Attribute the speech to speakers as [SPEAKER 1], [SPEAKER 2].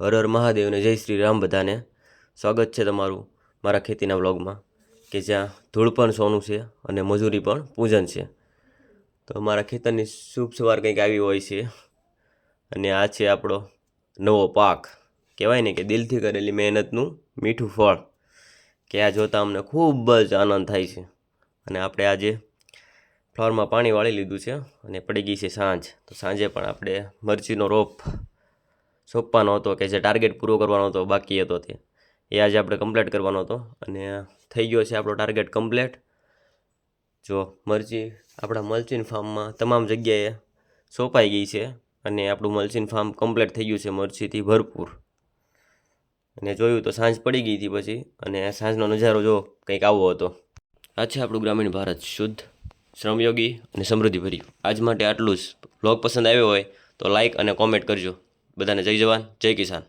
[SPEAKER 1] હર હર મહાદેવ ને જય શ્રી રામ બધાને. સ્વાગત છે તમારું મારા ખેતીના વ્લોગમાં, કે જ્યાં ધૂળ પણ સોનું છે અને મજૂરી પણ પૂજન છે. તો અમારા ખેતરની શુભ સવાર કંઈક આવી હોય છે, અને આ છે આપણો નવો પાક. કહેવાય ને કે દિલથી કરેલી મહેનતનું મીઠું ફળ, કે આ જોતાં અમને ખૂબ જ આનંદ થાય છે. અને આપણે આજે ફ્લાવરમાં પાણી વાળી લીધું છે અને પડી ગઈ છે સાંજ. તો સાંજે પણ આપણે મરચીનો રોપ સોંપવાનો હતો, કે જે ટાર્ગેટ પૂરો કરવાનો હતો, બાકી હતો તે એ આજે આપણે કમ્પ્લીટ કરવાનો હતો, અને થઈ ગયો છે આપણો ટાર્ગેટ કમ્પ્લીટ. જો મરચી આપણા મલ્ચિંગ ફાર્મમાં તમામ જગ્યાએ સોંપાઈ ગઈ છે, અને આપણું મલ્ચિંગ ફાર્મ કમ્પ્લીટ થઈ ગયું છે મરચીથી ભરપૂર. અને જોયું તો સાંજ પડી ગઈ હતી પછી, અને સાંજનો નજારો જો કંઈક આવો હતો. આ છે આપણું ગ્રામીણ ભારત, શુદ્ધ, શ્રમયોગી અને સમૃદ્ધિભર્યું. આજ માટે આટલું જ. વ્લોગ પસંદ આવ્યો હોય તો લાઈક અને કોમેન્ટ કરજો. બધાને જય જવાન, જય કિસાન.